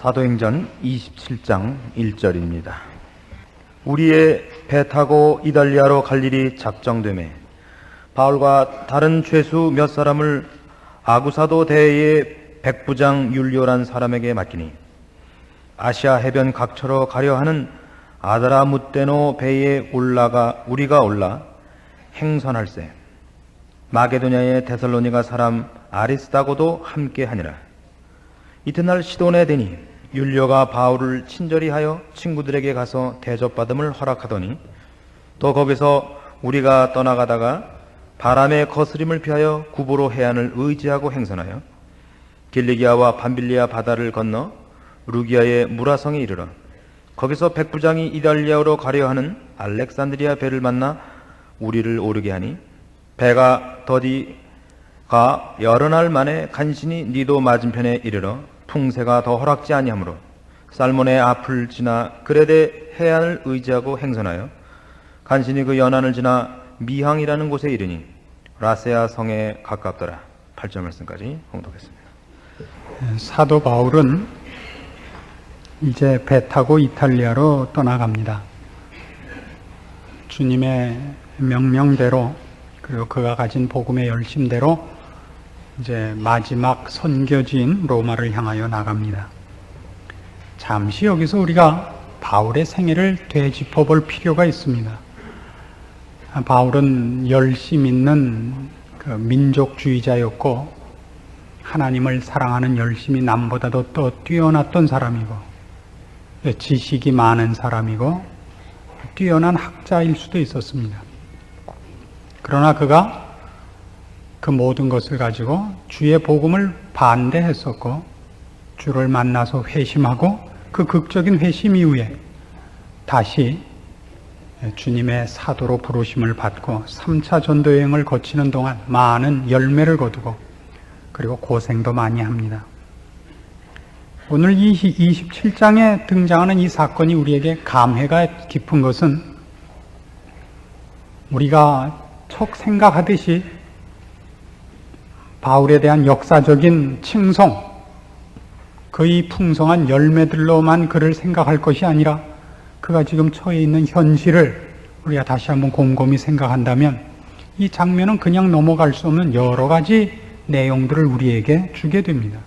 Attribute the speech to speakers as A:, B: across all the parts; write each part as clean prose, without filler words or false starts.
A: 사도행전 27장 1절입니다. 우리의 배 타고 이달리아로 갈 일이 작정되매 바울과 다른 죄수 몇 사람을 아구사도 대의 백부장 율리오란 사람에게 맡기니 아시아 해변 각처로 가려 하는 아드라무떼노 배에 우리가 올라 행선할세 마게도냐의 데살로니가 사람 아리스다고도 함께 하니라. 이튿날 시돈에 되니 율리오가 바울을 친절히 하여 친구들에게 가서 대접받음을 허락하더니 또 거기서 우리가 떠나가다가 바람의 거스림을 피하여 구보로 해안을 의지하고 행선하여 길리기아와 밤빌리아 바다를 건너 루기아의 무라성에 이르러 거기서 백부장이 이달리아로 가려 하는 알렉산드리아 배를 만나 우리를 오르게 하니 배가 더디가 여러 날 만에 간신히 니도 맞은편에 이르러 풍세가 더 허락지 아니하므로 살몬의 앞을 지나 그레데 해안을 의지하고 행선하여 간신히 그 연안을 지나 미항이라는 곳에 이르니 라세아 성에 가깝더라. 8절 말씀까지 봉독했습니다.
B: 사도 바울은 이제 배 타고 이탈리아로 떠나갑니다. 주님의 명령대로 그리고 그가 가진 복음의 열심대로 이제 마지막 선교지인 로마를 향하여 나갑니다. 잠시 여기서 우리가 바울의 생애를 되짚어 볼 필요가 있습니다. 바울은 열심 있는 그 민족주의자였고 하나님을 사랑하는 열심이 남보다도 또 뛰어났던 사람이고 지식이 많은 사람이고 뛰어난 학자일 수도 있었습니다. 그러나 그가 그 모든 것을 가지고 주의 복음을 반대했었고 주를 만나서 회심하고 그 극적인 회심 이후에 다시 주님의 사도로 부르심을 받고 3차 전도 여행을 거치는 동안 많은 열매를 거두고 그리고 고생도 많이 합니다. 오늘 27장에 등장하는 이 사건이 우리에게 감회가 깊은 것은 우리가 척 생각하듯이 바울에 대한 역사적인 칭송, 그의 풍성한 열매들로만 그를 생각할 것이 아니라 그가 지금 처해 있는 현실을 우리가 다시 한번 곰곰이 생각한다면 이 장면은 그냥 넘어갈 수 없는 여러 가지 내용들을 우리에게 주게 됩니다.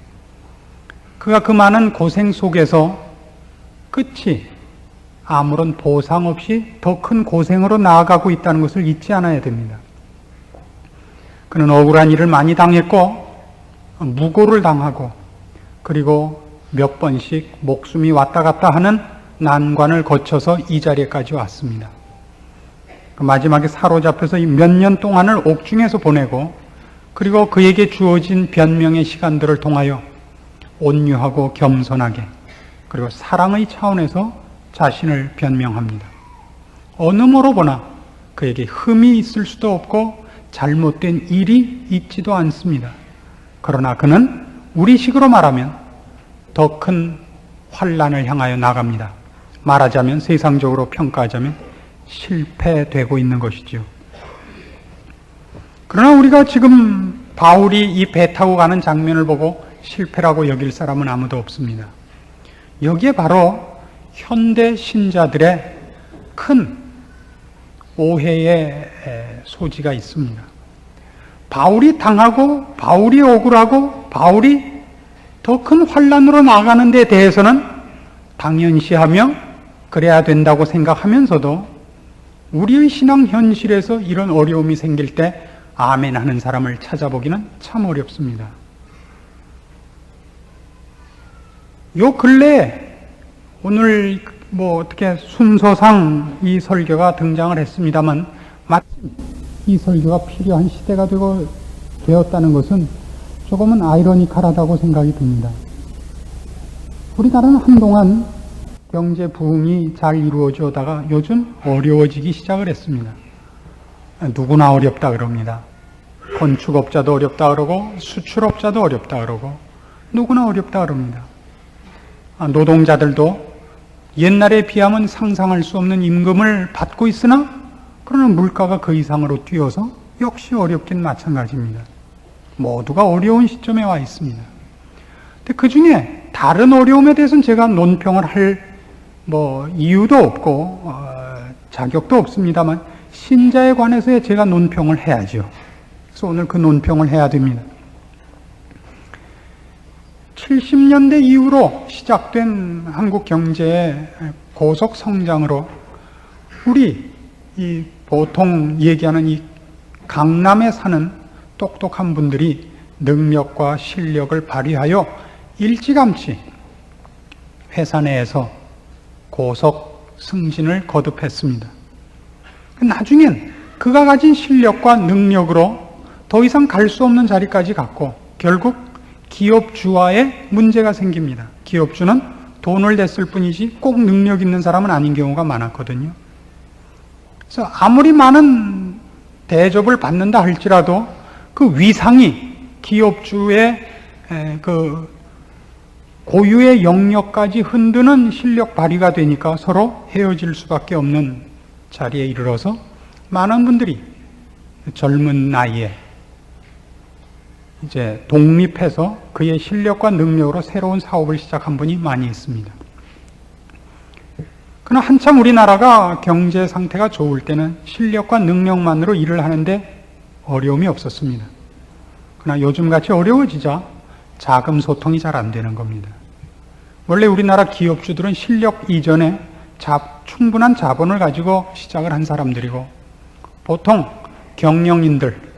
B: 그가 그 많은 고생 속에서 끝이 아무런 보상 없이 더 큰 고생으로 나아가고 있다는 것을 잊지 않아야 됩니다. 그는 억울한 일을 많이 당했고 무고를 당하고 그리고 몇 번씩 목숨이 왔다 갔다 하는 난관을 거쳐서 이 자리에까지 왔습니다. 마지막에 사로잡혀서 몇 년 동안을 옥중에서 보내고 그리고 그에게 주어진 변명의 시간들을 통하여 온유하고 겸손하게 그리고 사랑의 차원에서 자신을 변명합니다. 어느 모로 보나 그에게 흠이 있을 수도 없고 잘못된 일이 있지도 않습니다. 그러나 그는 우리식으로 말하면 더 큰 환난을 향하여 나갑니다. 말하자면 세상적으로 평가하자면 실패되고 있는 것이지요. 그러나 우리가 지금 바울이 이 배 타고 가는 장면을 보고 실패라고 여길 사람은 아무도 없습니다. 여기에 바로 현대 신자들의 큰 오해의 소지가 있습니다. 바울이 당하고 바울이 억울하고 바울이 더 큰 환난으로 나가는 데 대해서는 당연시하며 그래야 된다고 생각하면서도 우리의 신앙 현실에서 이런 어려움이 생길 때 아멘 하는 사람을 찾아보기는 참 어렵습니다. 요 근래에 오늘 어떻게 순서상 이 설교가 등장을 했습니다만 마침 이 설교가 필요한 시대가 되었다는 것은 조금은 아이러니컬하다고 생각이 듭니다. 우리나라는 한동안 경제 부흥이 잘 이루어져 오다가 요즘 어려워지기 시작을 했습니다. 누구나 어렵다 그럽니다. 건축업자도 어렵다 그러고 수출업자도 어렵다 그러고 누구나 어렵다 그럽니다. 노동자들도 옛날에 비하면 상상할 수 없는 임금을 받고 있으나 그러나 물가가 그 이상으로 뛰어서 역시 어렵긴 마찬가지입니다. 모두가 어려운 시점에 와 있습니다. 근데 그 중에 다른 어려움에 대해서는 제가 논평을 할 이유도 없고 자격도 없습니다만 신자에 관해서 제가 논평을 해야죠. 그래서 오늘 그 논평을 해야 됩니다. 70년대 이후로 시작된 한국 경제의 고속 성장으로 우리 이 보통 얘기하는 이 강남에 사는 똑똑한 분들이 능력과 실력을 발휘하여 일찌감치 회사 내에서 고속 승진을 거듭했습니다. 나중엔 그가 가진 실력과 능력으로 더 이상 갈 수 없는 자리까지 갔고 결국 기업주와의 문제가 생깁니다. 기업주는 돈을 냈을 뿐이지 꼭 능력 있는 사람은 아닌 경우가 많았거든요. 그래서 아무리 많은 대접을 받는다 할지라도 그 위상이 기업주의 그 고유의 영역까지 흔드는 실력 발휘가 되니까 서로 헤어질 수밖에 없는 자리에 이르러서 많은 분들이 젊은 나이에 이제 독립해서 그의 실력과 능력으로 새로운 사업을 시작한 분이 많이 있습니다. 그러나 한참 우리나라가 경제 상태가 좋을 때는 실력과 능력만으로 일을 하는데 어려움이 없었습니다. 그러나 요즘같이 어려워지자 자금 소통이 잘 안 되는 겁니다. 원래 우리나라 기업주들은 실력 이전에 충분한 자본을 가지고 시작을 한 사람들이고 보통 경영인들,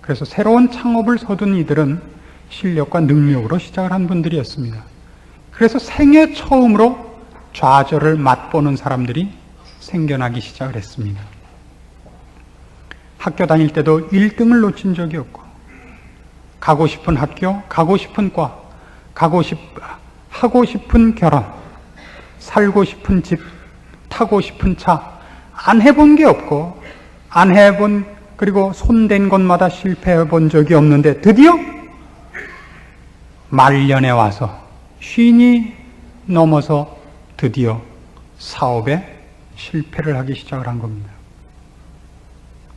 B: 그래서 새로운 창업을 서둔 이들은 실력과 능력으로 시작을 한 분들이었습니다. 그래서 생애 처음으로 좌절을 맛보는 사람들이 생겨나기 시작을 했습니다. 학교 다닐 때도 1등을 놓친 적이 없고 가고 싶은 학교, 가고 싶은 과, 하고 싶은 결혼, 살고 싶은 집, 타고 싶은 차, 안 해본 게 없고 그리고 손댄 곳마다 실패해 본 적이 없는데 드디어 말년에 와서 50이 넘어서 드디어 사업에 실패를 하기 시작을 한 겁니다.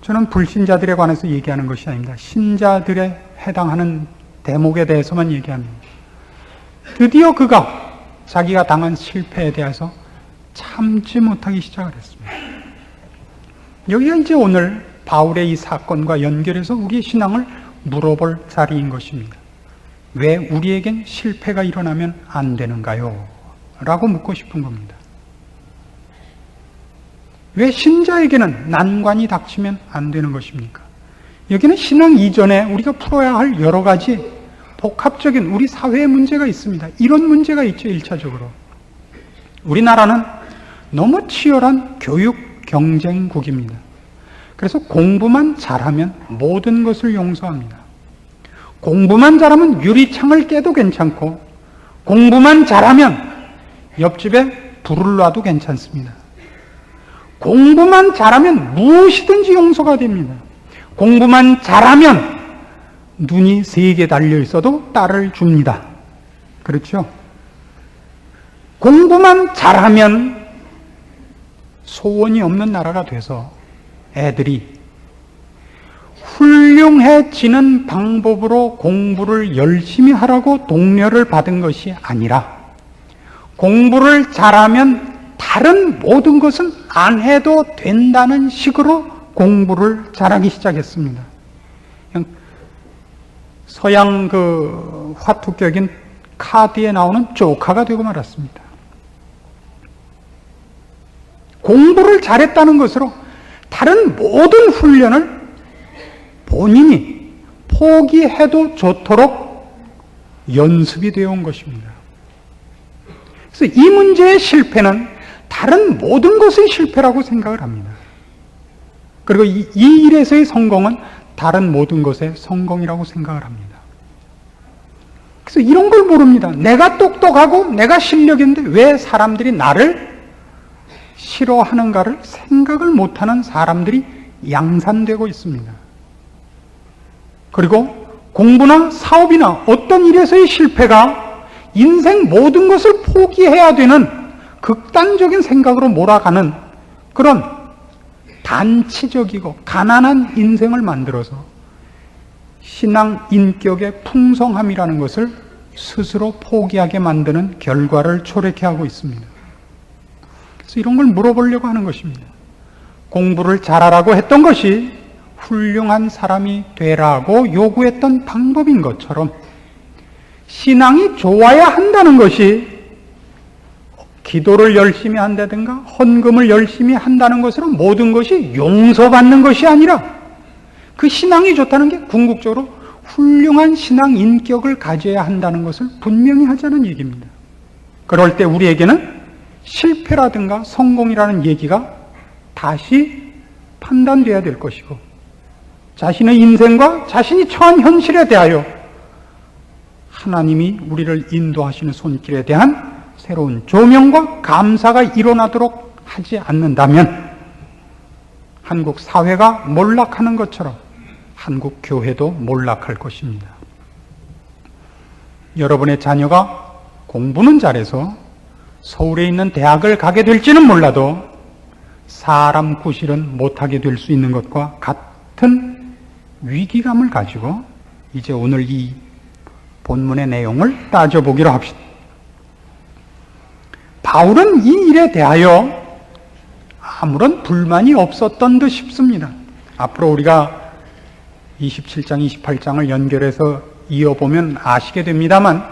B: 저는 불신자들에 관해서 얘기하는 것이 아닙니다. 신자들에 해당하는 대목에 대해서만 얘기합니다. 드디어 그가 자기가 당한 실패에 대해서 참지 못하기 시작을 했습니다. 여기가 이제 오늘 바울의 이 사건과 연결해서 우리의 신앙을 물어볼 자리인 것입니다. 왜 우리에겐 실패가 일어나면 안 되는가요? 라고 묻고 싶은 겁니다. 왜 신자에게는 난관이 닥치면 안 되는 것입니까? 여기는 신앙 이전에 우리가 풀어야 할 여러 가지 복합적인 우리 사회의 문제가 있습니다. 이런 문제가 있죠, 1차적으로. 우리나라는 너무 치열한 교육 경쟁국입니다. 그래서 공부만 잘하면 모든 것을 용서합니다. 공부만 잘하면 유리창을 깨도 괜찮고 공부만 잘하면 옆집에 불을 놔도 괜찮습니다. 공부만 잘하면 무엇이든지 용서가 됩니다. 공부만 잘하면 눈이 3개 달려 있어도 딸을 줍니다. 그렇죠? 공부만 잘하면 소원이 없는 나라가 돼서 애들이 훌륭해지는 방법으로 공부를 열심히 하라고 독려를 받은 것이 아니라 공부를 잘하면 다른 모든 것은 안 해도 된다는 식으로 공부를 잘하기 시작했습니다. 서양 그 화투격인 카드에 나오는 조카가 되고 말았습니다. 공부를 잘했다는 것으로 다른 모든 훈련을 본인이 포기해도 좋도록 연습이 되어 온 것입니다. 그래서 이 문제의 실패는 다른 모든 것의 실패라고 생각을 합니다. 그리고 이 일에서의 성공은 다른 모든 것의 성공이라고 생각을 합니다. 그래서 이런 걸 모릅니다. 내가 똑똑하고 내가 실력 있는데 왜 사람들이 나를 싫어하는가를 생각을 못하는 사람들이 양산되고 있습니다. 그리고 공부나 사업이나 어떤 일에서의 실패가 인생 모든 것을 포기해야 되는 극단적인 생각으로 몰아가는 그런 단치적이고 가난한 인생을 만들어서 신앙 인격의 풍성함이라는 것을 스스로 포기하게 만드는 결과를 초래케 하고 있습니다. 그래서 이런 걸 물어보려고 하는 것입니다. 공부를 잘하라고 했던 것이 훌륭한 사람이 되라고 요구했던 방법인 것처럼 신앙이 좋아야 한다는 것이 기도를 열심히 한다든가 헌금을 열심히 한다는 것으로 모든 것이 용서받는 것이 아니라 그 신앙이 좋다는 게 궁극적으로 훌륭한 신앙 인격을 가져야 한다는 것을 분명히 하자는 얘기입니다. 그럴 때 우리에게는 실패라든가 성공이라는 얘기가 다시 판단돼야 될 것이고 자신의 인생과 자신이 처한 현실에 대하여 하나님이 우리를 인도하시는 손길에 대한 새로운 조명과 감사가 일어나도록 하지 않는다면 한국 사회가 몰락하는 것처럼 한국 교회도 몰락할 것입니다. 여러분의 자녀가 공부는 잘해서 서울에 있는 대학을 가게 될지는 몰라도 사람 구실은 못하게 될 수 있는 것과 같은 위기감을 가지고 이제 오늘 이 본문의 내용을 따져보기로 합시다. 바울은 이 일에 대하여 아무런 불만이 없었던 듯 싶습니다. 앞으로 우리가 27장, 28장을 연결해서 이어보면 아시게 됩니다만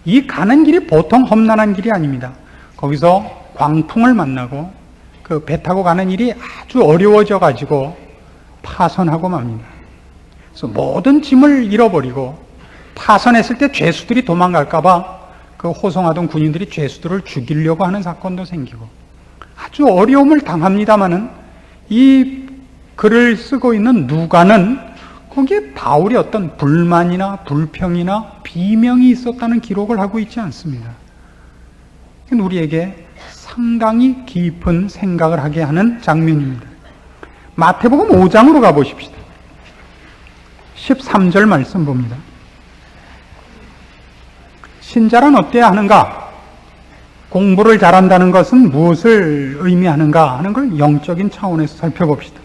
B: 이 가는 길이 보통 험난한 길이 아닙니다. 거기서 광풍을 만나고 그 배 타고 가는 일이 아주 어려워져 가지고 파선하고 맙니다. 그래서 모든 짐을 잃어버리고 파선했을 때 죄수들이 도망갈까 봐 그 호송하던 군인들이 죄수들을 죽이려고 하는 사건도 생기고 아주 어려움을 당합니다마는 이 글을 쓰고 있는 누가는 거기에 바울이 어떤 불만이나 불평이나 비명이 있었다는 기록을 하고 있지 않습니다. 우리에게 상당히 깊은 생각을 하게 하는 장면입니다. 마태복음 5장으로 가보십시다. 13절 말씀 봅니다. 신자란 어때야 하는가? 공부를 잘한다는 것은 무엇을 의미하는가 하는 걸 영적인 차원에서 살펴봅시다.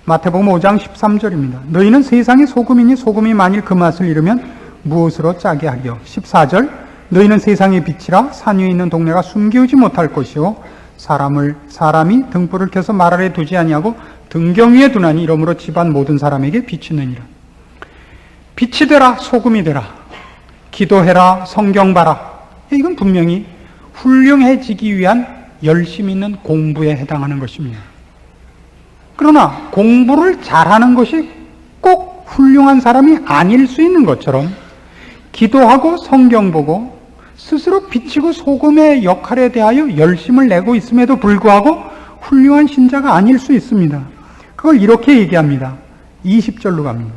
B: 마태복음 5장 13절입니다. 너희는 세상의 소금이니 소금이 만일 그 맛을 잃으면 무엇으로 짜게 하리요? 14절 너희는 세상의 빛이라 산 위에 있는 동네가 숨기우지 못할 것이요 사람이 등불을 켜서 말 아래 두지 아니하고 등경 위에 두나니 이러므로 집안 모든 사람에게 비치느니라. 빛이 되라 소금이 되라 기도해라 성경 봐라. 이건 분명히 훌륭해지기 위한 열심 있는 공부에 해당하는 것입니다. 그러나 공부를 잘하는 것이 꼭 훌륭한 사람이 아닐 수 있는 것처럼 기도하고 성경 보고 스스로 비치고 소금의 역할에 대하여 열심을 내고 있음에도 불구하고 훌륭한 신자가 아닐 수 있습니다. 그걸 이렇게 얘기합니다. 20절로 갑니다.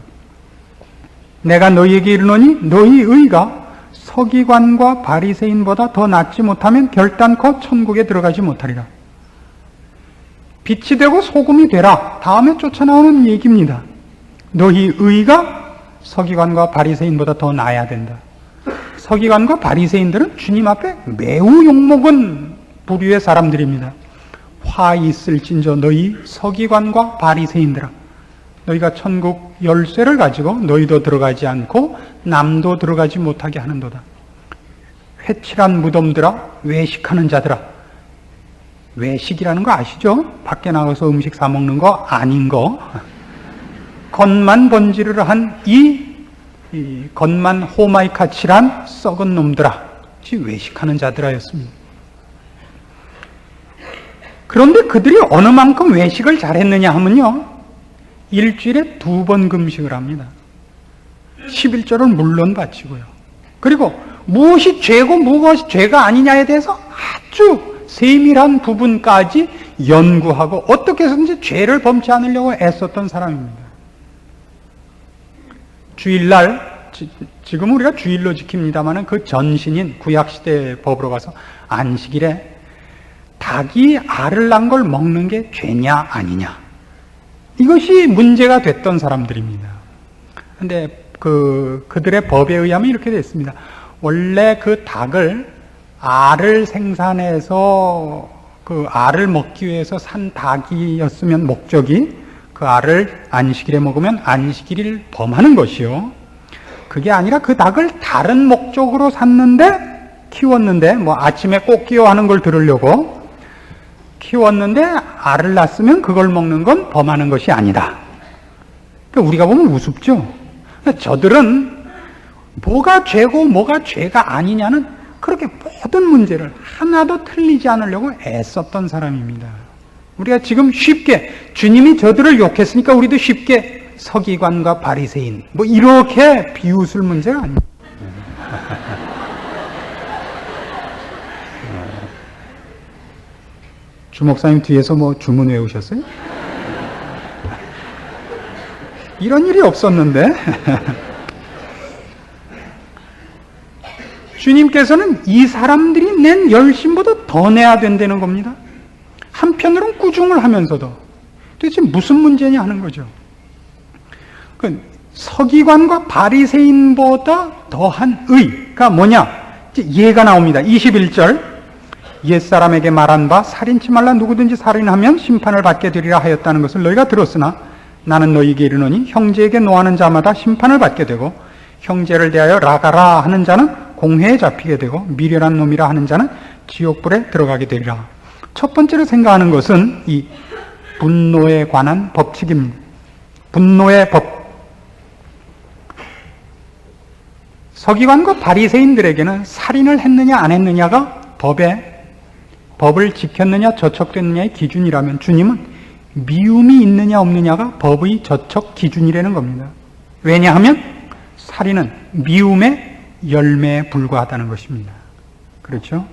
B: 내가 너희에게 이르노니 너희 의가 서기관과 바리새인보다 더 낫지 못하면 결단코 천국에 들어가지 못하리라. 빛이 되고 소금이 되라. 다음에 쫓아나오는 얘기입니다. 너희 의가 서기관과 바리새인보다 더 나아야 된다. 서기관과 바리새인들은 주님 앞에 매우 욕먹은 부류의 사람들입니다. 화 있을진저 너희 서기관과 바리새인들아, 너희가 천국 열쇠를 가지고 너희도 들어가지 않고 남도 들어가지 못하게 하는도다. 회칠한 무덤들아, 외식하는 자들아. 외식이라는 거 아시죠? 밖에 나가서 음식 사 먹는 거 아닌 거. 겉만 번지르르 한 이 겉만 호마이카 칠한 썩은 놈들아, 외식하는 자들아였습니다. 그런데 그들이 어느 만큼 외식을 잘했느냐 하면요, 일주일에 2번 금식을 합니다. 11조를 물론 바치고요. 그리고 무엇이 죄고 무엇이 죄가 아니냐에 대해서 아주 세밀한 부분까지 연구하고 어떻게 해서든지 죄를 범치 않으려고 애썼던 사람입니다. 주일날, 지금 우리가 주일로 지킵니다만 그 전신인 구약시대 법으로 가서 안식일에 닭이 알을 낳은 걸 먹는 게 죄냐 아니냐, 이것이 문제가 됐던 사람들입니다. 그런데 그들의 법에 의하면 이렇게 되어 있습니다. 원래 그 닭을 알을 생산해서 그 알을 먹기 위해서 산 닭이었으면 목적이 그 알을 안식일에 먹으면 안식일을 범하는 것이요, 그게 아니라 그 닭을 다른 목적으로 샀는데, 키웠는데, 뭐 아침에 꼭 끼워하는 걸 들으려고 키웠는데 알을 낳았으면 그걸 먹는 건 범하는 것이 아니다. 그러니까 우리가 보면 우습죠. 저들은 뭐가 죄고 뭐가 죄가 아니냐는 그렇게 모든 문제를 하나도 틀리지 않으려고 애썼던 사람입니다. 우리가 지금 쉽게 주님이 저들을 욕했으니까 우리도 쉽게 서기관과 바리새인 뭐 이렇게 비웃을 문제가 아닙니다. 주 목사님 뒤에서 뭐 주문 외우셨어요? 이런 일이 없었는데 주님께서는 이 사람들이 낸 열심보다 더 내야 된다는 겁니다. 한편으로는 꾸중을 하면서도 도대체 무슨 문제냐 하는 거죠. 그 서기관과 바리새인보다 더한 의가 뭐냐? 예가 나옵니다. 21절 옛사람에게 말한 바 살인치 말라 누구든지 살인하면 심판을 받게 되리라 하였다는 것을 너희가 들었으나 나는 너희에게 이르노니 형제에게 노하는 자마다 심판을 받게 되고 형제를 대하여 라가라 하는 자는 공회에 잡히게 되고 미련한 놈이라 하는 자는 지옥불에 들어가게 되리라. 첫 번째로 생각하는 것은 이 분노에 관한 법칙입니다. 분노의 법. 서기관과 바리새인들에게는 살인을 했느냐 안 했느냐가 법을 지켰느냐 저촉됐느냐의 기준이라면 주님은 미움이 있느냐 없느냐가 법의 저촉 기준이라는 겁니다. 왜냐하면 살인은 미움의 열매에 불과하다는 것입니다. 그렇죠?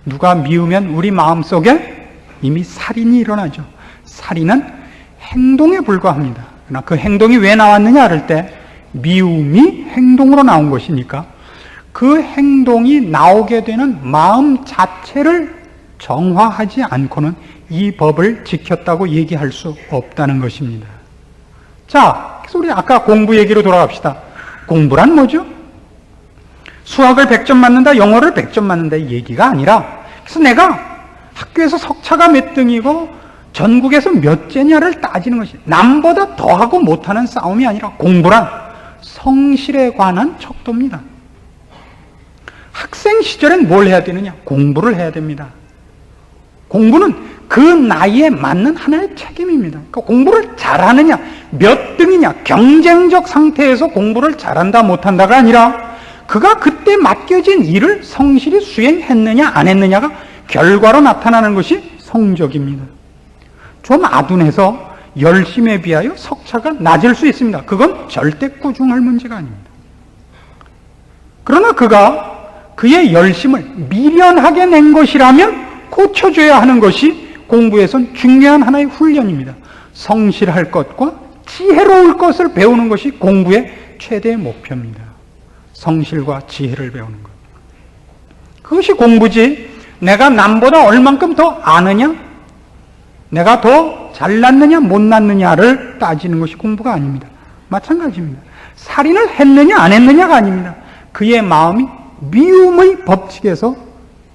B: 누가 미우면 우리 마음속에 이미 살인이 일어나죠. 살인은 행동에 불과합니다. 그러나 그 행동이 왜 나왔느냐 할 때 미움이 행동으로 나온 것이니까 그 행동이 나오게 되는 마음 자체를 정화하지 않고는 이 법을 지켰다고 얘기할 수 없다는 것입니다. 자, 그래서 우리 아까 공부 얘기로 돌아갑시다. 공부란 뭐죠? 수학을 100점 맞는다, 영어를 100점 맞는다 이 얘기가 아니라 그래서 내가 학교에서 석차가 몇 등이고 전국에서 몇째냐를 따지는 것이 남보다 더하고 못하는 싸움이 아니라 공부란 성실에 관한 척도입니다. 학생 시절엔 뭘 해야 되느냐? 공부를 해야 됩니다. 공부는 그 나이에 맞는 하나의 책임입니다. 그러니까 공부를 잘하느냐, 몇 등이냐, 경쟁적 상태에서 공부를 잘한다 못한다가 아니라 그가 그때 맡겨진 일을 성실히 수행했느냐 안 했느냐가 결과로 나타나는 것이 성적입니다. 좀 아둔해서 열심에 비하여 석차가 낮을 수 있습니다. 그건 절대 꾸중할 문제가 아닙니다. 그러나 그가 그의 열심을 미련하게 낸 것이라면 고쳐줘야 하는 것이 공부에선 중요한 하나의 훈련입니다. 성실할 것과 지혜로울 것을 배우는 것이 공부의 최대의 목표입니다. 성실과 지혜를 배우는 것. 그것이 공부지 내가 남보다 얼만큼 더 아느냐, 내가 더 잘났느냐 못났느냐를 따지는 것이 공부가 아닙니다. 마찬가지입니다. 살인을 했느냐 안 했느냐가 아닙니다. 그의 마음이 미움의 법칙에서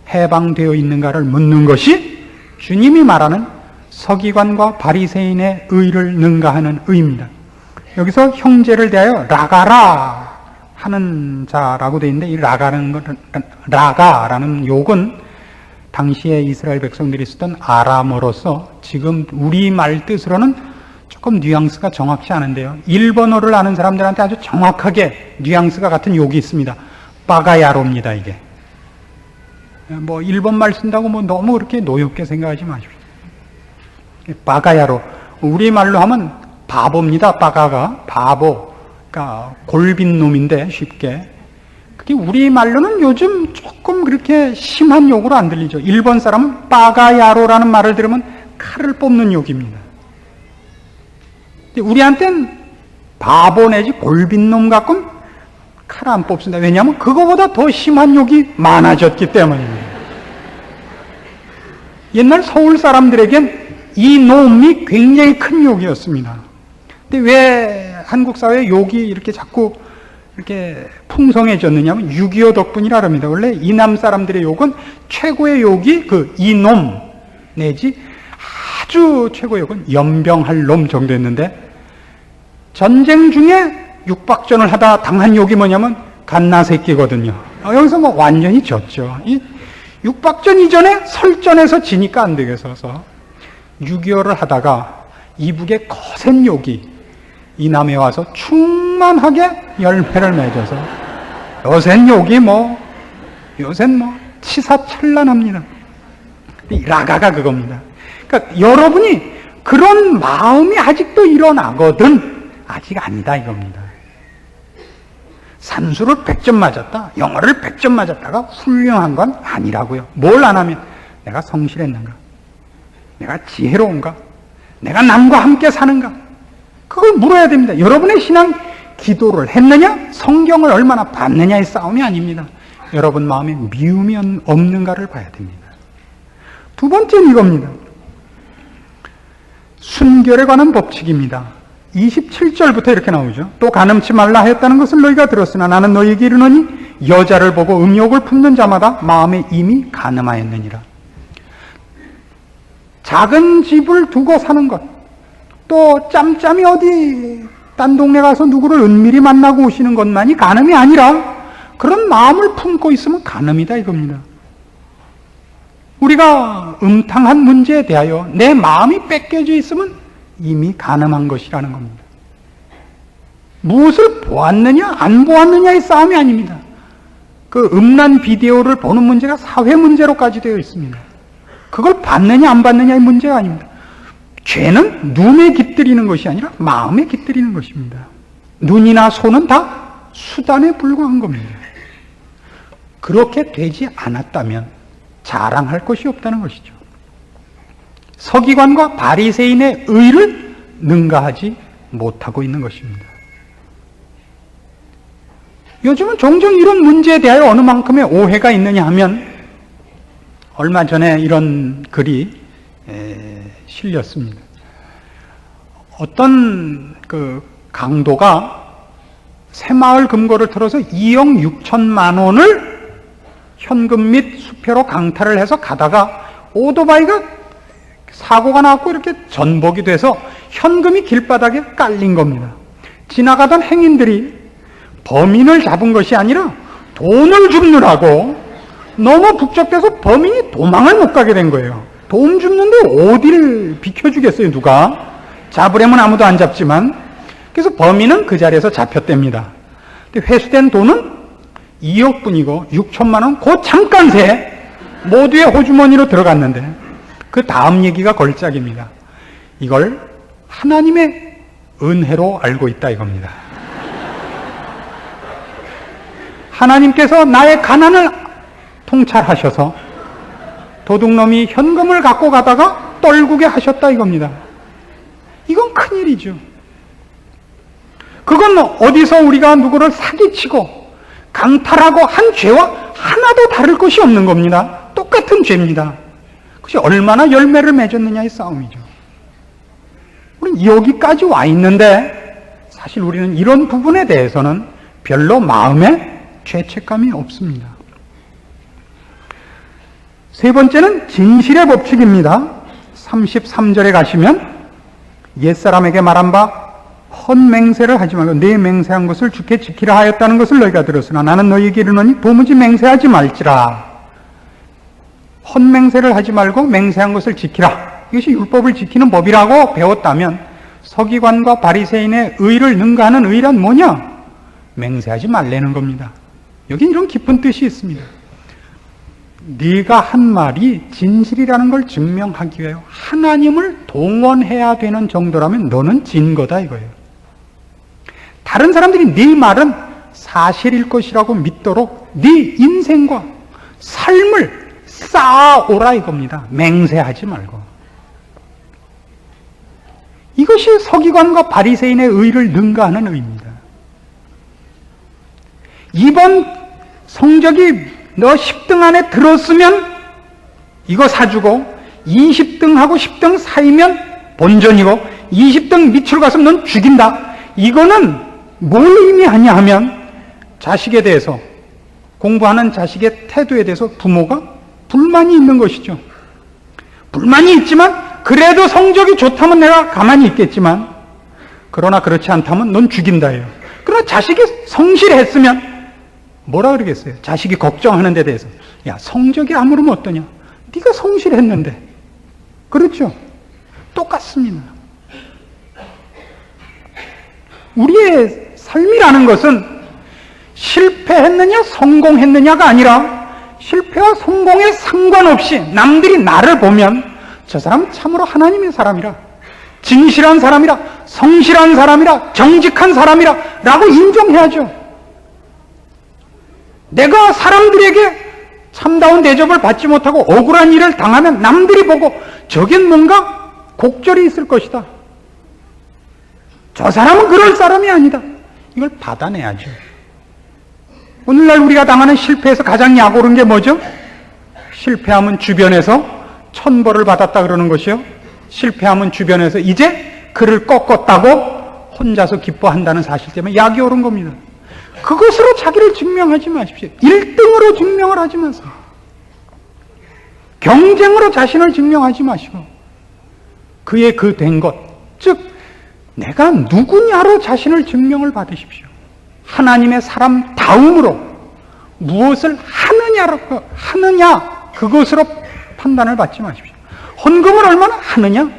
B: 해방되어 있는가를 묻는 것이 주님이 말하는 서기관과 바리새인의 의를 능가하는 의입니다. 여기서 형제를 대하여 라가라 하는 자라고 되어 있는데 이 라가라는 욕은 당시에 이스라엘 백성들이 쓰던 아람어로서 지금 우리말 뜻으로는 조금 뉘앙스가 정확치 않은데요. 일본어를 아는 사람들한테 아주 정확하게 뉘앙스가 같은 욕이 있습니다. 빠가야로입니다, 이게. 뭐 일본말 쓴다고 뭐 너무 그렇게 노엽게 생각하지 마십시오. 빠가야로. 우리말로 하면 바보입니다. 빠가가 바보. 그러니까 골빈 놈인데 쉽게. 그게 우리말로는 요즘 조금 그렇게 심한 욕으로 안 들리죠. 일본 사람은 빠가야로라는 말을 들으면 칼을 뽑는 욕입니다. 우리한테는 바보 내지 골빈 놈 갖고는 칼 안 뽑습니다. 왜냐하면 그거보다 더 심한 욕이 많아졌기 때문입니다. 옛날 서울 사람들에겐 이 놈이 굉장히 큰 욕이었습니다. 근데 왜 한국 사회에 욕이 이렇게 자꾸 이렇게 풍성해졌느냐면 6.25 덕분이라 합니다. 원래 이남 사람들의 욕은 최고의 욕이 그 이놈 내지 아주 최고의 욕은 연병할 놈 정도였는데 전쟁 중에 육박전을 하다 당한 욕이 뭐냐면 갓나 새끼거든요. 여기서 뭐 완전히 졌죠. 이 육박전 이전에 설전에서 지니까 안 되겠어서 6.25를 하다가 이북의 거센 욕이 이 남에 와서 충만하게 열매를 맺어서 요샌 욕이 요샌 치사찬란합니다. 라가가 그겁니다. 그러니까 여러분이 그런 마음이 아직도 일어나거든 아직 아니다 이겁니다. 산수를 100점 맞았다, 영어를 100점 맞았다가 훌륭한 건 아니라고요. 뭘 안 하면 내가 성실했는가? 내가 지혜로운가? 내가 남과 함께 사는가? 그걸 물어야 됩니다. 여러분의 신앙 기도를 했느냐? 성경을 얼마나 봤느냐의 싸움이 아닙니다. 여러분 마음에 미움이 없는가를 봐야 됩니다. 두 번째는 이겁니다. 순결에 관한 법칙입니다. 27절부터 이렇게 나오죠. 또 간음치 말라 하였다는 것을 너희가 들었으나 나는 너희에게 이르노니 여자를 보고 음욕을 품는 자마다 마음에 이미 간음하였느니라. 작은 집을 두고 사는 것, 또 짬짬이 어디 딴 동네 가서 누구를 은밀히 만나고 오시는 것만이 간음이 아니라 그런 마음을 품고 있으면 간음이다 이겁니다. 우리가 음탕한 문제에 대하여 내 마음이 뺏겨져 있으면 이미 간음한 것이라는 겁니다. 무엇을 보았느냐 안 보았느냐의 싸움이 아닙니다. 그 음란 비디오를 보는 문제가 사회 문제로까지 되어 있습니다. 그걸 봤느냐 안 봤느냐의 문제가 아닙니다. 죄는 눈에 깃들이는 것이 아니라 마음에 깃들이는 것입니다. 눈이나 손은 다 수단에 불과한 겁니다. 그렇게 되지 않았다면 자랑할 것이 없다는 것이죠. 서기관과 바리새인의 의를 능가하지 못하고 있는 것입니다. 요즘은 종종 이런 문제에 대하여 어느 만큼의 오해가 있느냐 하면 얼마 전에 이런 글이 실렸습니다. 어떤 그 강도가 새마을 금고를 털어서 2억 6천만 원을 현금 및 수표로 강탈을 해서 가다가 오토바이가 사고가 나고 이렇게 전복이 돼서 현금이 길바닥에 깔린 겁니다. 지나가던 행인들이 범인을 잡은 것이 아니라 돈을 줍느라고 너무 북적대서 범인이 도망을 못 가게 된 거예요. 돈 줍는데 어디를 비켜주겠어요, 누가? 잡으려면 아무도 안 잡지만. 그래서 범인은 그 자리에서 잡혔답니다. 근데 회수된 돈은 2억 뿐이고 6천만 원 그 잠깐 새 모두의 호주머니로 들어갔는데 그 다음 얘기가 걸작입니다. 이걸 하나님의 은혜로 알고 있다 이겁니다. 하나님께서 나의 가난을 통찰하셔서 도둑놈이 현금을 갖고 가다가 떨구게 하셨다 이겁니다. 이건 큰일이죠. 그건 어디서 우리가 누구를 사기치고 강탈하고 한 죄와 하나도 다를 것이 없는 겁니다. 똑같은 죄입니다. 그것이 얼마나 열매를 맺었느냐의 싸움이죠. 우리는 여기까지 와 있는데 사실 우리는 이런 부분에 대해서는 별로 마음에 죄책감이 없습니다. 세 번째는 진실의 법칙입니다. 33절에 가시면 옛사람에게 말한 바 헛맹세를 하지 말고 내 맹세한 것을 주께 지키라 하였다는 것을 너희가 들었으나 나는 너희에게 이르노니 도무지 맹세하지 말지라. 헛맹세를 하지 말고 맹세한 것을 지키라. 이것이 율법을 지키는 법이라고 배웠다면 서기관과 바리새인의 의를 능가하는 의란 뭐냐? 맹세하지 말라는 겁니다. 여기 이런 깊은 뜻이 있습니다. 네가 한 말이 진실이라는 걸 증명하기 위해 하나님을 동원해야 되는 정도라면 너는 진 거다 이거예요. 다른 사람들이 네 말은 사실일 것이라고 믿도록 네 인생과 삶을 쌓아오라 이겁니다. 맹세하지 말고. 이것이 서기관과 바리새인의 의를 능가하는 의입니다. 이번 성적이 너 10등 안에 들었으면 이거 사주고 20등하고 10등 사이면 본전이고 20등 밑으로 가서 넌 죽인다. 이거는 뭘 의미하냐 하면 자식에 대해서 공부하는 자식의 태도에 대해서 부모가 불만이 있는 것이죠. 불만이 있지만 그래도 성적이 좋다면 내가 가만히 있겠지만 그러나 그렇지 않다면 넌 죽인다예요. 그러나 자식이 성실했으면 뭐라 그러겠어요? 자식이 걱정하는 데 대해서. 야, 성적이 아무르면 어떠냐? 네가 성실했는데. 그렇죠? 똑같습니다. 우리의 삶이라는 것은 실패했느냐 성공했느냐가 아니라 실패와 성공에 상관없이 남들이 나를 보면 저 사람은 참으로 하나님의 사람이라, 진실한 사람이라, 성실한 사람이라, 정직한 사람이라 라고 인정해야죠. 내가 사람들에게 참다운 대접을 받지 못하고 억울한 일을 당하면 남들이 보고 저긴 뭔가 곡절이 있을 것이다, 저 사람은 그럴 사람이 아니다, 이걸 받아내야죠. 오늘날 우리가 당하는 실패에서 가장 약오른 게 뭐죠? 실패하면 주변에서 천벌을 받았다 그러는 것이요, 실패하면 주변에서 이제 그를 꺾었다고 혼자서 기뻐한다는 사실 때문에 약이 오른 겁니다. 그것으로 자기를 증명하지 마십시오. 1등으로 증명을 하지 마세요. 경쟁으로 자신을 증명하지 마시고 그의 그 된 것, 즉 내가 누구냐로 자신을 증명을 받으십시오. 하나님의 사람 다음으로 무엇을 하느냐 그것으로 판단을 받지 마십시오. 헌금을 얼마나 하느냐,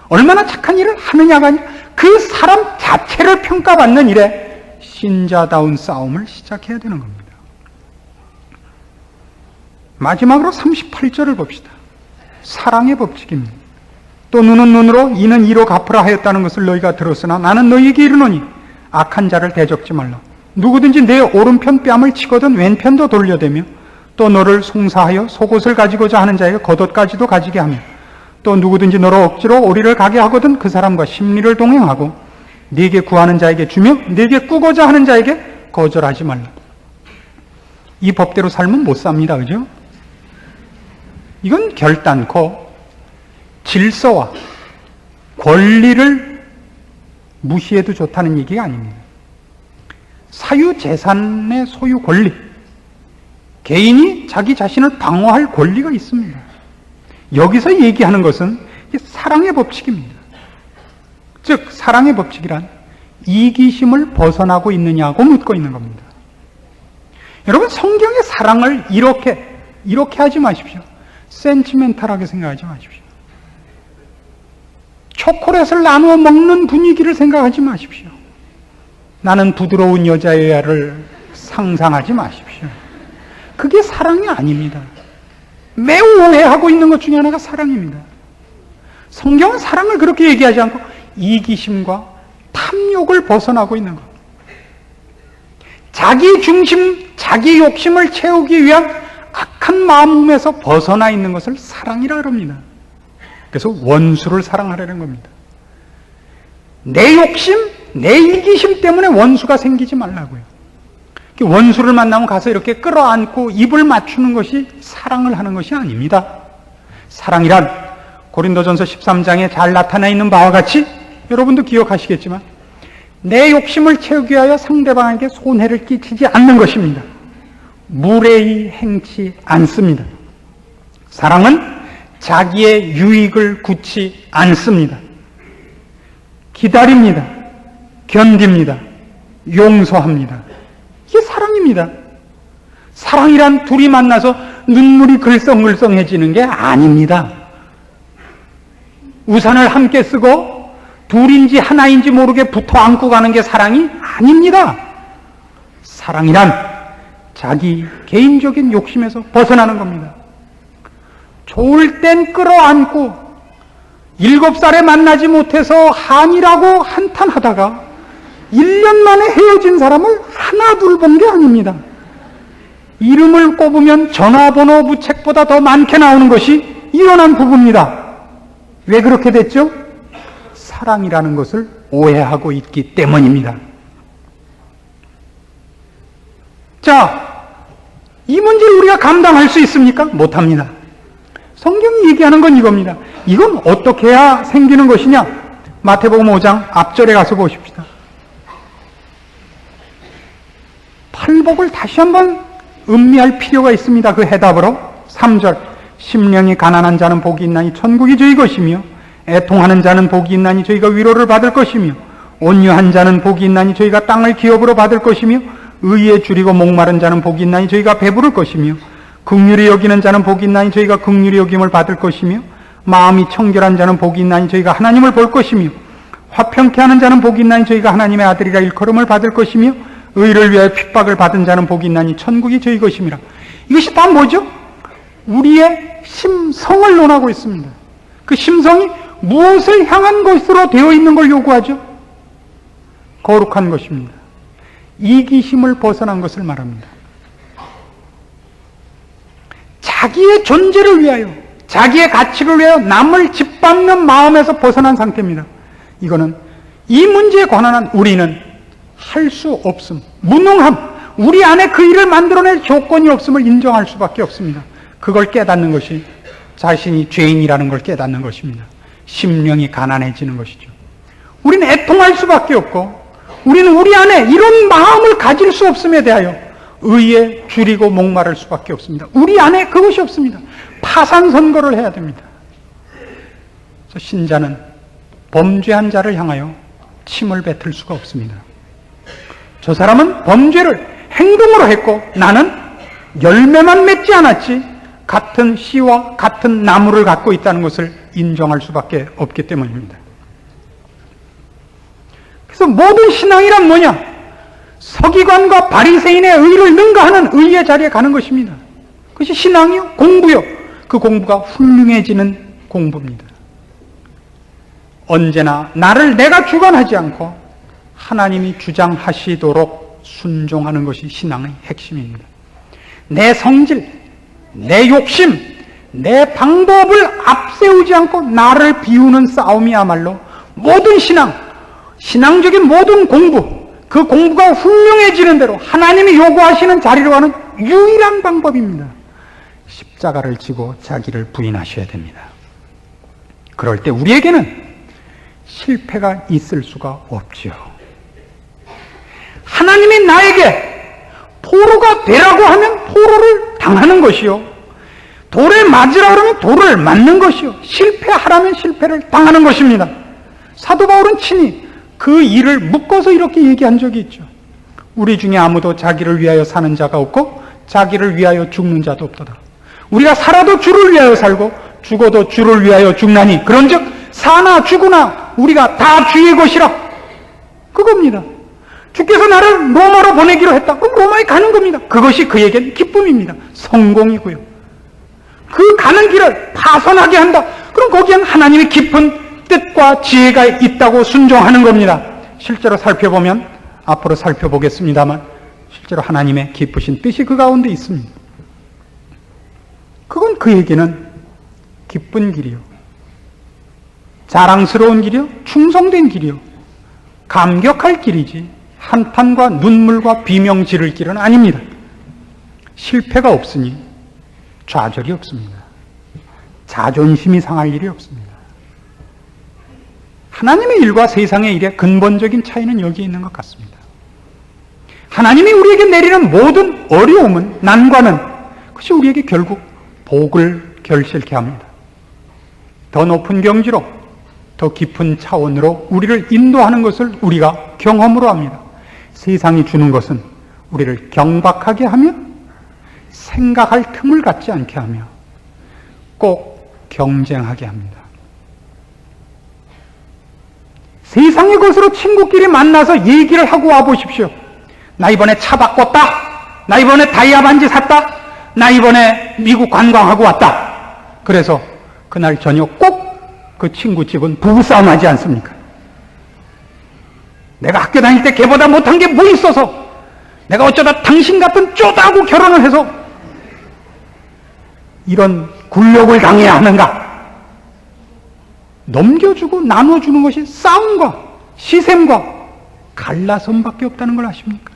B: 얼마나 착한 일을 하느냐가 아니라 그 사람 자체를 평가받는 일에 신자다운 싸움을 시작해야 되는 겁니다. 마지막으로 38절을 봅시다. 사랑의 법칙입니다. 또 눈은 눈으로 이는 이로 갚으라 하였다는 것을 너희가 들었으나 나는 너희에게 이르노니 악한 자를 대적지 말라. 누구든지 내 오른편 뺨을 치거든 왼편도 돌려대며 또 너를 송사하여 속옷을 가지고자 하는 자에게 겉옷까지도 가지게 하며 또 누구든지 너로 억지로 오리를 가게 하거든 그 사람과 심리를 동행하고 네게 구하는 자에게 주며 네게 꾸고자 하는 자에게 거절하지 말라. 이 법대로 살면 못 삽니다. 그죠? 이건 결단코 질서와 권리를 무시해도 좋다는 얘기가 아닙니다. 사유재산의 소유 권리, 개인이 자기 자신을 방어할 권리가 있습니다. 여기서 얘기하는 것은 사랑의 법칙입니다. 즉 사랑의 법칙이란 이기심을 벗어나고 있느냐고 묻고 있는 겁니다. 여러분, 성경의 사랑을 이렇게 하지 마십시오. 센티멘탈하게 생각하지 마십시오. 초콜릿을 나누어 먹는 분위기를 생각하지 마십시오. 나는 부드러운 여자여야를 상상하지 마십시오. 그게 사랑이 아닙니다. 매우 오해하고 있는 것 중에 하나가 사랑입니다. 성경은 사랑을 그렇게 얘기하지 않고 이기심과 탐욕을 벗어나고 있는 것, 자기 중심, 자기 욕심을 채우기 위한 악한 마음에서 벗어나 있는 것을 사랑이라 합니다. 그래서 원수를 사랑하려는 겁니다. 내 욕심, 내 이기심 때문에 원수가 생기지 말라고요. 원수를 만나면 가서 이렇게 끌어안고 입을 맞추는 것이 사랑을 하는 것이 아닙니다. 사랑이란 고린도전서 13장에 잘 나타나 있는 바와 같이 여러분도 기억하시겠지만 내 욕심을 채우기 위하여 상대방에게 손해를 끼치지 않는 것입니다. 무례히 행치 않습니다. 사랑은 자기의 유익을 굳지 않습니다. 기다립니다. 견딥니다. 용서합니다. 이게 사랑입니다. 사랑이란 둘이 만나서 눈물이 글썽글썽해지는 게 아닙니다. 우산을 함께 쓰고 둘인지 하나인지 모르게 붙어 안고 가는 게 사랑이 아닙니다. 사랑이란 자기 개인적인 욕심에서 벗어나는 겁니다. 좋을 땐 끌어안고 7살에 만나지 못해서 한이라고 한탄하다가 1년 만에 헤어진 사람을 하나 둘 본 게 아닙니다. 이름을 꼽으면 전화번호 부책보다 더 많게 나오는 것이 일어난 부부입니다. 왜 그렇게 됐죠? 사랑이라는 것을 오해하고 있기 때문입니다. 자, 이 문제를 우리가 감당할 수 있습니까? 못합니다. 성경이 얘기하는 건 이겁니다. 이건 어떻게 해야 생기는 것이냐? 마태복음 5장 앞절에 가서 보십시다. 팔복을 다시 한번 음미할 필요가 있습니다. 그 해답으로 3절 심령이 가난한 자는 복이 있나니 천국이 저희 것이며 애통하는 자는 복이 있나니 저희가 위로를 받을 것이며 온유한 자는 복이 있나니 저희가 땅을 기업으로 받을 것이며 의에 줄이고 목마른 자는 복이 있나니 저희가 배부를 것이며 긍휼히 여기는 자는 복이 있나니 저희가 긍휼히 여김을 받을 것이며 마음이 청결한 자는 복이 있나니 저희가 하나님을 볼 것이며 화평케 하는 자는 복이 있나니 저희가 하나님의 아들이라 일컬음을 받을 것이며 의를 위하여 핍박을 받은 자는 복이 있나니 천국이 저희 것임이라. 이것이 다 뭐죠? 우리의 심성을 논하고 있습니다. 그 심성이 무엇을 향한 것으로 되어 있는 걸 요구하죠? 거룩한 것입니다. 이기심을 벗어난 것을 말합니다. 자기의 존재를 위하여, 자기의 가치를 위하여 남을 짓밟는 마음에서 벗어난 상태입니다. 이거는 이 문제에 관한 한 우리는 할 수 없음, 무능함, 우리 안에 그 일을 만들어낼 조건이 없음을 인정할 수밖에 없습니다. 그걸 깨닫는 것이 자신이 죄인이라는 걸 깨닫는 것입니다. 심령이 가난해지는 것이죠. 우리는 애통할 수밖에 없고 우리는 우리 안에 이런 마음을 가질 수 없음에 대하여 의에 줄이고 목마를 수밖에 없습니다. 우리 안에 그것이 없습니다. 파산 선거를 해야 됩니다. 그래서 신자는 범죄한 자를 향하여 침을 뱉을 수가 없습니다. 저 사람은 범죄를 행동으로 했고 나는 열매만 맺지 않았지 같은 씨와 같은 나무를 갖고 있다는 것을 인정할 수밖에 없기 때문입니다. 그래서 모든 신앙이란 뭐냐? 서기관과 바리새인의 의를 능가하는 의의 자리에 가는 것입니다. 그것이 신앙이요, 공부요. 그 공부가 훌륭해지는 공부입니다. 언제나 나를 내가 주관하지 않고 하나님이 주장하시도록 순종하는 것이 신앙의 핵심입니다. 내 성질, 내 욕심, 내 방법을 앞세우지 않고 나를 비우는 싸움이야말로 모든 신앙적인 모든 공부, 그 공부가 훌륭해지는 대로 하나님이 요구하시는 자리로 가는 유일한 방법입니다. 십자가를 지고 자기를 부인하셔야 됩니다. 그럴 때 우리에게는 실패가 있을 수가 없지요. 하나님이 나에게 포로가 되라고 하면 포로를 당하는 것이요, 돌에 맞으라 그러면 돌을 맞는 것이요, 실패하라면 실패를 당하는 것입니다. 사도 바울은 친히 그 일을 묶어서 이렇게 얘기한 적이 있죠. 우리 중에 아무도 자기를 위하여 사는 자가 없고 자기를 위하여 죽는 자도 없도다. 우리가 살아도 주를 위하여 살고 죽어도 주를 위하여 죽나니 그런즉 사나 죽으나 우리가 다 주의 것이라. 그겁니다. 주께서 나를 로마로 보내기로 했다. 그럼 로마에 가는 겁니다. 그것이 그에겐 기쁨입니다. 성공이고요. 그 가는 길을 파손하게 한다. 그럼 거기엔 하나님의 깊은 뜻과 지혜가 있다고 순종하는 겁니다. 실제로 살펴보면, 앞으로 살펴보겠습니다만, 실제로 하나님의 기쁘신 뜻이 그 가운데 있습니다. 그건 그에게는 기쁜 길이요, 자랑스러운 길이요, 충성된 길이요, 감격할 길이지 한탄과 눈물과 비명 지를 길은 아닙니다. 실패가 없으니 좌절이 없습니다. 자존심이 상할 일이 없습니다. 하나님의 일과 세상의 일의 근본적인 차이는 여기에 있는 것 같습니다. 하나님이 우리에게 내리는 모든 어려움은, 난관은 그것이 우리에게 결국 복을 결실케 합니다. 더 높은 경지로, 더 깊은 차원으로 우리를 인도하는 것을 우리가 경험으로 합니다. 세상이 주는 것은 우리를 경박하게 하며 생각할 틈을 갖지 않게 하며 꼭 경쟁하게 합니다. 세상의 것으로 친구끼리 만나서 얘기를 하고 와보십시오. 나 이번에 차 바꿨다. 나 이번에 다이아 반지 샀다. 나 이번에 미국 관광하고 왔다. 그래서 그날 저녁 꼭 그 친구 집은 부부싸움 하지 않습니까? 내가 학교 다닐 때 걔보다 못한 게 뭐 있어서 내가 어쩌다 당신 같은 쪼다고 결혼을 해서 이런 굴욕을 당해야 하는가? 넘겨주고 나눠주는 것이 싸움과 시샘과 갈라섬밖에 없다는 걸 아십니까?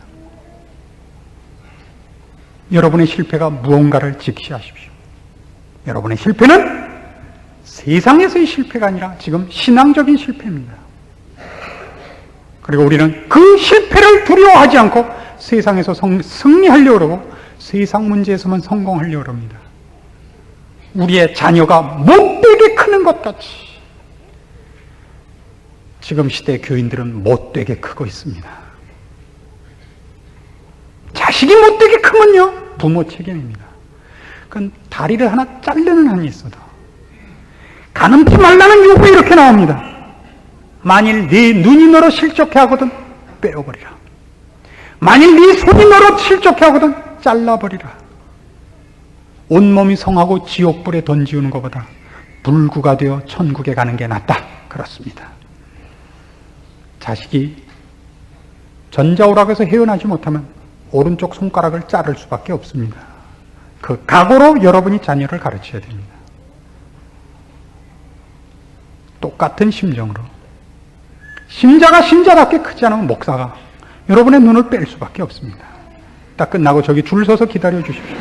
B: 여러분의 실패가 무언가를 직시하십시오. 여러분의 실패는 세상에서의 실패가 아니라 지금 신앙적인 실패입니다. 그리고 우리는 그 실패를 두려워하지 않고 세상에서 승리하려고 그러고 세상 문제에서만 성공하려고 합니다. 우리의 자녀가 못되게 크는 것 같이 지금 시대 교인들은 못되게 크고 있습니다. 자식이 못되게 크면요, 부모 책임입니다. 그건 다리를 하나 자르는 한이 있어도 가는 피 말라는 요구 이렇게 나옵니다. 만일 네 눈이 너로 실족해 하거든 빼어버리라. 만일 네 손이 너로 실족해 하거든 잘라버리라. 온몸이 성하고 지옥불에 던지우는 것보다 불구가 되어 천국에 가는 게 낫다. 그렇습니다. 자식이 전자오락에서 헤어나지 못하면 오른쪽 손가락을 자를 수밖에 없습니다. 그 각오로 여러분이 자녀를 가르쳐야 됩니다. 똑같은 심정으로 신자가 신자답게 크지 않으면 목사가 여러분의 눈을 뺄 수밖에 없습니다. 딱 끝나고 저기 줄 서서 기다려 주십시오.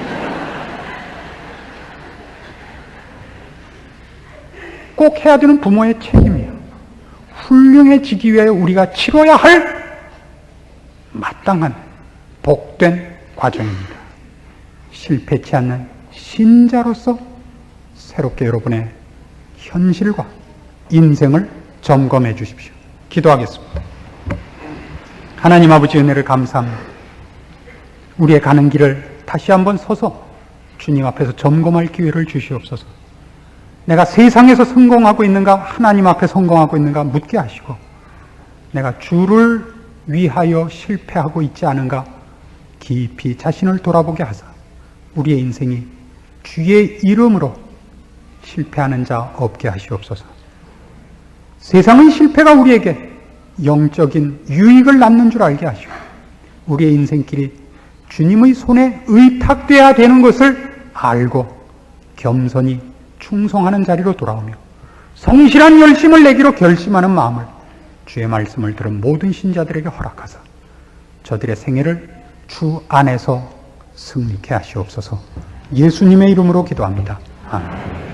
B: 꼭 해야 되는 부모의 책임이에요. 훌륭해지기 위해 우리가 치러야 할 마땅한 복된 과정입니다. 실패치 않는 신자로서 새롭게 여러분의 현실과 인생을 점검해 주십시오. 기도하겠습니다. 하나님 아버지 은혜를 감사합니다. 우리의 가는 길을 다시 한번 서서 주님 앞에서 점검할 기회를 주시옵소서. 내가 세상에서 성공하고 있는가, 하나님 앞에 성공하고 있는가 묻게 하시고, 내가 주를 위하여 실패하고 있지 않은가 깊이 자신을 돌아보게 하사 우리의 인생이 주의 이름으로 실패하는 자 없게 하시옵소서. 세상의 실패가 우리에게 영적인 유익을 낳는 줄 알게 하시고, 우리의 인생길이 주님의 손에 의탁되어야 되는 것을 알고 겸손히 충성하는 자리로 돌아오며 성실한 열심을 내기로 결심하는 마음을 주의 말씀을 들은 모든 신자들에게 허락하사 저들의 생애를 주 안에서 승리케 하시옵소서. 예수님의 이름으로 기도합니다. 아멘.